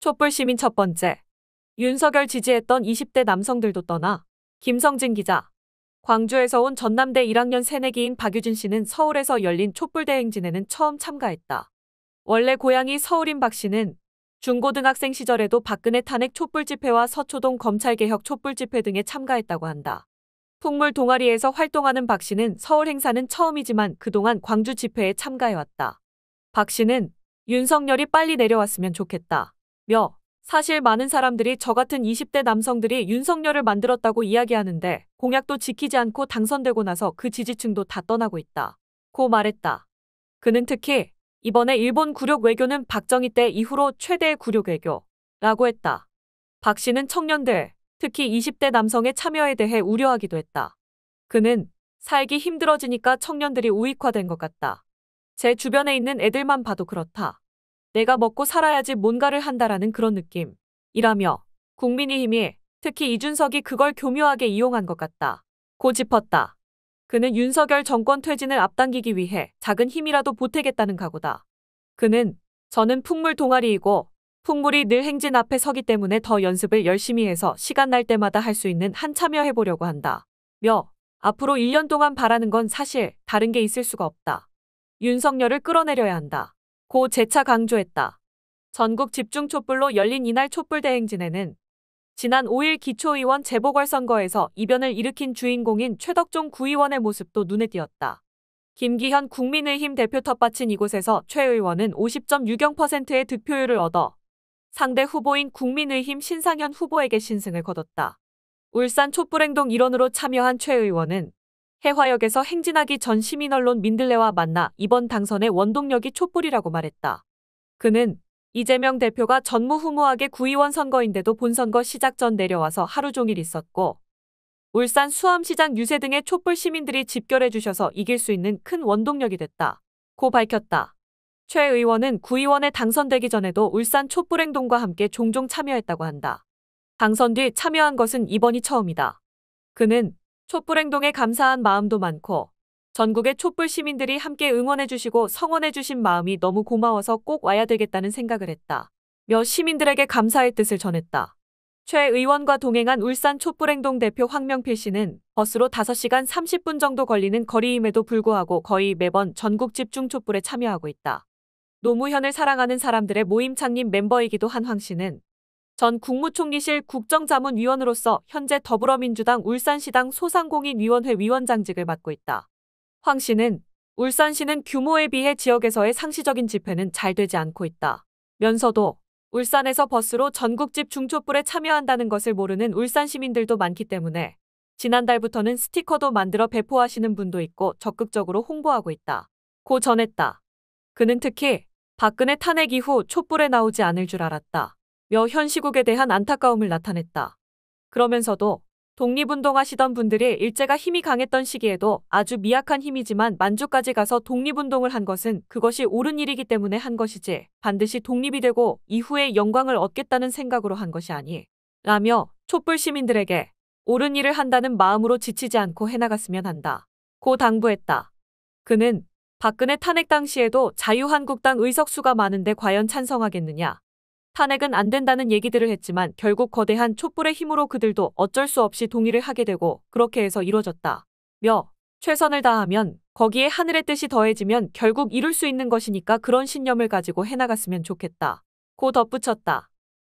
촛불 시민 첫 번째. 윤석열 지지했던 20대 남성들도 떠나. 김성진 기자. 광주에서 온 전남대 1학년 새내기인 박유진 씨는 서울에서 열린 촛불 대행진에는 처음 참가했다. 원래 고향이 서울인 박 씨는 중고등학생 시절에도 박근혜 탄핵 촛불 집회와 서초동 검찰개혁 촛불 집회 등에 참가했다고 한다. 풍물 동아리에서 활동하는 박 씨는 서울 행사는 처음이지만 그동안 광주 집회에 참가해왔다. 박 씨는 윤석열이 빨리 내려왔으면 좋겠다. 사실 많은 사람들이 저 같은 20대 남성들이 윤석열을 만들었다고 이야기하는데 공약도 지키지 않고 당선되고 나서 그 지지층도 다 떠나고 있다. 고 말했다. 그는 특히 이번에 일본 굴욕 외교는 박정희 때 이후로 최대의 굴욕 외교라고 했다. 박 씨는 청년들, 특히 20대 남성의 참여에 대해 우려하기도 했다. 그는 살기 힘들어지니까 청년들이 우익화된 것 같다. 제 주변에 있는 애들만 봐도 그렇다. 내가 먹고 살아야지 뭔가를 한다라는 그런 느낌이라며 국민의힘이 특히 이준석이 그걸 교묘하게 이용한 것 같다. 고 짚었다. 그는 윤석열 정권 퇴진을 앞당기기 위해 작은 힘이라도 보태겠다는 각오다. 그는 저는 풍물 동아리이고 풍물이 늘 행진 앞에 서기 때문에 더 연습을 열심히 해서 시간 날 때마다 할 수 있는 한 참여해보려고 한다. 앞으로 1년 동안 바라는 건 사실 다른 게 있을 수가 없다. 윤석열을 끌어내려야 한다. 고 재차 강조했다. 전국 집중 촛불로 열린 이날 촛불 대행진에는 지난 5일 기초의원 재보궐선거에서 이변을 일으킨 주인공인 최덕종 구의원의 모습도 눈에 띄었다. 김기현 국민의힘 대표 텃밭인 이곳에서 최 의원은 50.60%의 득표율을 얻어 상대 후보인 국민의힘 신상현 후보에게 신승을 거뒀다. 울산 촛불행동 일원으로 참여한 최 의원은 해화역에서 행진하기 전 시민언론 민들레와 만나 이번 당선의 원동력이 촛불이라고 말했다. 그는 이재명 대표가 전무후무하게 구의원 선거인데도 본선거 시작 전 내려와서 하루 종일 있었고 울산 수암시장 유세 등의 촛불 시민들이 집결해 주셔서 이길 수 있는 큰 원동력이 됐다. 고 밝혔다. 최 의원은 구의원에 당선되기 전에도 울산 촛불행동과 함께 종종 참여했다고 한다. 당선 뒤 참여한 것은 이번이 처음이다. 그는 촛불행동에 감사한 마음도 많고 전국의 촛불 시민들이 함께 응원해주시고 성원해주신 마음이 너무 고마워서 꼭 와야 되겠다는 생각을 했다. 시민들에게 감사의 뜻을 전했다. 최 의원과 동행한 울산 촛불행동 대표 황명필 씨는 버스로 5시간 30분 정도 걸리는 거리임에도 불구하고 거의 매번 전국 집중 촛불에 참여하고 있다. 노무현을 사랑하는 사람들의 모임 창립 멤버이기도 한 황 씨는 전 국무총리실 국정자문위원으로서 현재 더불어민주당 울산시당 소상공인위원회 위원장직을 맡고 있다. 황 씨는 울산시는 규모에 비해 지역에서의 상시적인 집회는 잘 되지 않고 있다. 면서도 울산에서 버스로 전국 집중 촛불에 참여한다는 것을 모르는 울산 시민들도 많기 때문에 지난달부터는 스티커도 만들어 배포하시는 분도 있고 적극적으로 홍보하고 있다. 고 전했다. 그는 특히 박근혜 탄핵 이후 촛불에 나오지 않을 줄 알았다. 현 시국에 대한 안타까움을 나타냈다. 그러면서도 독립운동하시던 분들이 일제가 힘이 강했던 시기에도 아주 미약한 힘이지만 만주까지 가서 독립운동을 한 것은 그것이 옳은 일이기 때문에 한 것이지 반드시 독립이 되고 이후에 영광을 얻겠다는 생각으로 한 것이 아니라며 촛불 시민들에게 옳은 일을 한다는 마음으로 지치지 않고 해나갔으면 한다. 고 당부했다. 그는 박근혜 탄핵 당시에도 자유한국당 의석수가 많은데 과연 찬성하겠느냐. 탄핵은 안 된다는 얘기들을 했지만 결국 거대한 촛불의 힘으로 그들도 어쩔 수 없이 동의를 하게 되고 그렇게 해서 이뤄졌다. 최선을 다하면 거기에 하늘의 뜻이 더해지면 결국 이룰 수 있는 것이니까 그런 신념을 가지고 해나갔으면 좋겠다. 고 덧붙였다.